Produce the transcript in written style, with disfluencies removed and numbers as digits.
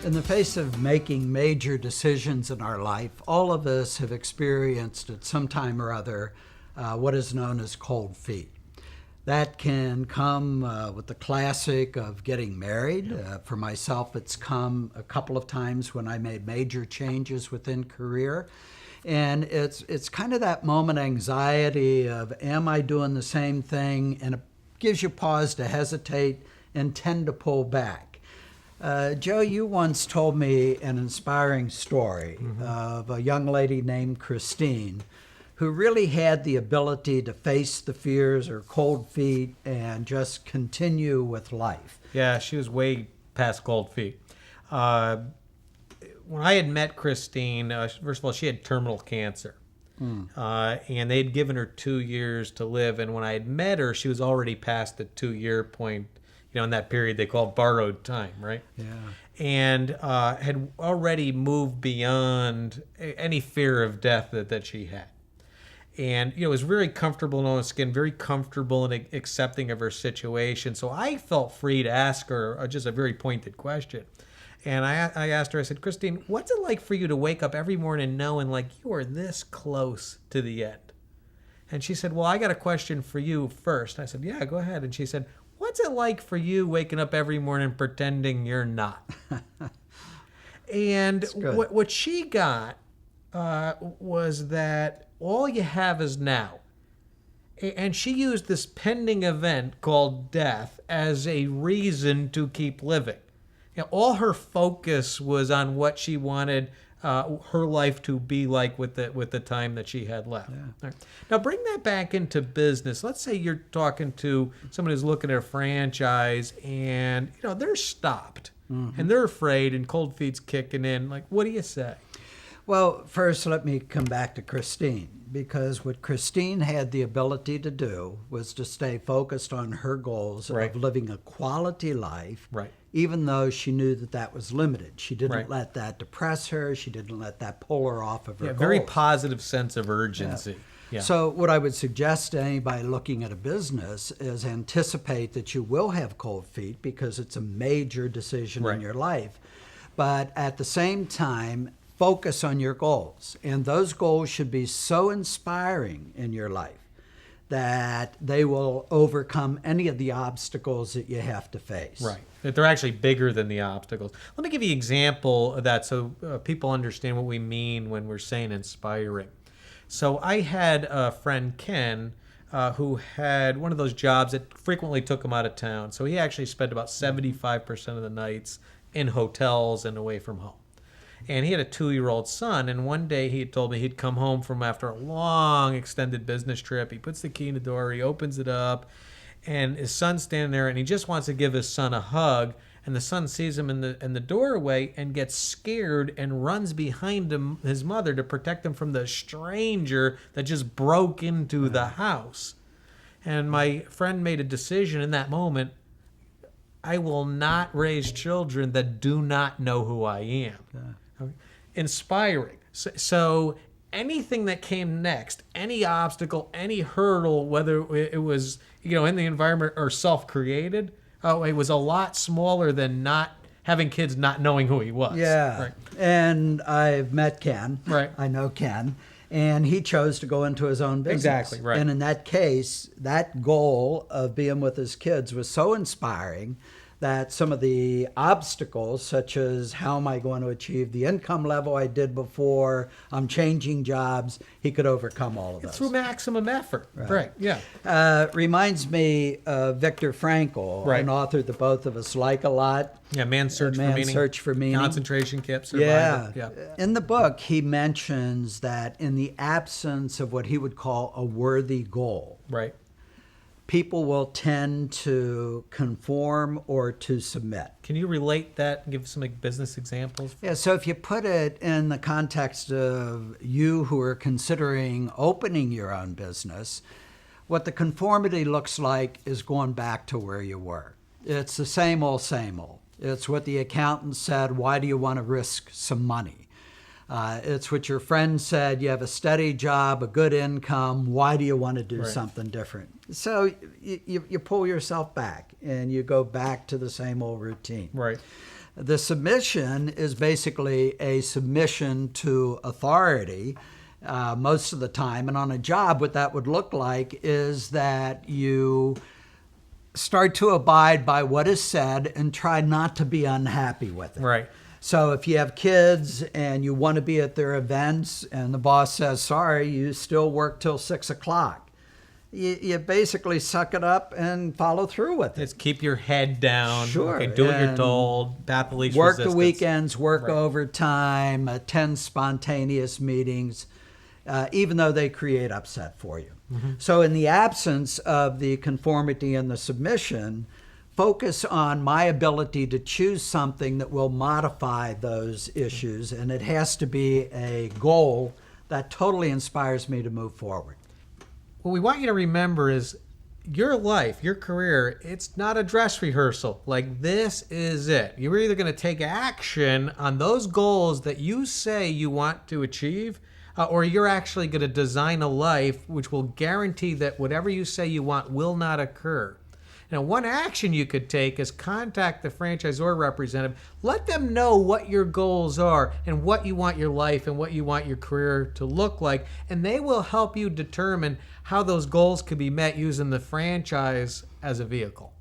In the face of making major decisions in our life, all of us have experienced at some time or other what is known as cold feet. That can come with the classic of getting married. For myself, it's come a couple of times when I made major changes within career. And it's kind of that moment anxiety of, am I doing the same thing? And it gives you pause to hesitate and tend to pull back. Joe, you once told me an inspiring story of a young lady named Christine who really had the ability to face the fears or cold feet and just continue with life. Yeah, she was way past cold feet. When I had met Christine, first of all, she had terminal cancer. And they'd given her 2 years to live. And when I had met her, she was already past the 2-year point. In that period they call borrowed time, right? Yeah. And had already moved beyond any fear of death that she had. And, was very comfortable in her own skin, very comfortable in accepting of her situation. So I felt free to ask her just a very pointed question. And I asked her, I said, Christine, what's it like for you to wake up every morning knowing like you are this close to the end? And she said, well, I got a question for you first. I said, yeah, go ahead. And she said, what's it like for you waking up every morning pretending you're not? And what she got was that all you have is now. And she used this pending event called death as a reason to keep living. All her focus was on what she wanted her life to be like with the time that she had left. Yeah. Right. Now bring that back into business. Let's say you're talking to someone who's looking at a franchise and they're stopped and they're afraid and cold feet's kicking in. Like, what do you say? Well, first let me come back to Christine, because what Christine had the ability to do was to stay focused on her goals of living a quality life. Right. Even though she knew that was limited. She didn't Right. let that depress her. She didn't let that pull her off of her goals. Very positive sense of urgency. Yeah. So what I would suggest to anybody looking at a business is anticipate that you will have cold feet because it's a major decision in your life. But at the same time, focus on your goals. And those goals should be so inspiring in your life that they will overcome any of the obstacles that you have to face. Right. That they're actually bigger than the obstacles. Let me give you an example of that so people understand what we mean when we're saying inspiring. So I had a friend, Ken, who had one of those jobs that frequently took him out of town. So he actually spent about 75% of the nights in hotels and away from home. And he had a 2-year-old son, and one day he had told me he'd come home from after a long extended business trip. He puts the key in the door, he opens it up, and his son's standing there, and he just wants to give his son a hug, and the son sees him in the doorway and gets scared and runs behind his mother to protect him from the stranger that just broke into the house. And my friend made a decision in that moment: I will not raise children that do not know who I am. Inspiring. So anything that came next, any obstacle, any hurdle, whether it was in the environment or self-created, it was a lot smaller than not having kids not knowing who he was. Yeah. Right. And I've met Ken. Right. I know Ken. And he chose to go into his own business. Exactly, right. And in that case, that goal of being with his kids was so inspiring that some of the obstacles, such as how am I going to achieve the income level I did before, I'm changing jobs, he could overcome all of those. Through maximum effort. Right. Yeah. Reminds me of Viktor Frankl, an author that both of us like a lot. Yeah, Man's Search for Meaning. Search for Meaning. Concentration Camp Survival. Yeah. In the book, he mentions that in the absence of what he would call a worthy goal, people will tend to conform or to submit. Can you relate that and give some business examples? Yeah, so if you put it in the context of you who are considering opening your own business, what the conformity looks like is going back to where you were. It's the same old, same old. It's what the accountant said, why do you want to risk some money? It's what your friend said, you have a steady job, a good income, why do you want to do something different? So you pull yourself back and you go back to the same old routine. Right. The submission is basically a submission to authority most of the time. And on a job, what that would look like is that you start to abide by what is said and try not to be unhappy with it. Right. So if you have kids and you want to be at their events and the boss says, sorry, you still work till 6 o'clock, you basically suck it up and follow through with it. It's keep your head down. Sure. Okay, do what you're And told. Path of least work resistance. the weekends, work Right. overtime, attend spontaneous meetings, even though they create upset for you. So in the absence of the conformity and the submission, focus on my ability to choose something that will modify those issues, and it has to be a goal that totally inspires me to move forward. What we want you to remember is your life, your career, it's not a dress rehearsal. Like, this is it. You're either going to take action on those goals that you say you want to achieve, or you're actually going to design a life which will guarantee that whatever you say you want will not occur. Now, one action you could take is contact the franchisor representative. Let them know what your goals are and what you want your life and what you want your career to look like, and they will help you determine how those goals could be met using the franchise as a vehicle.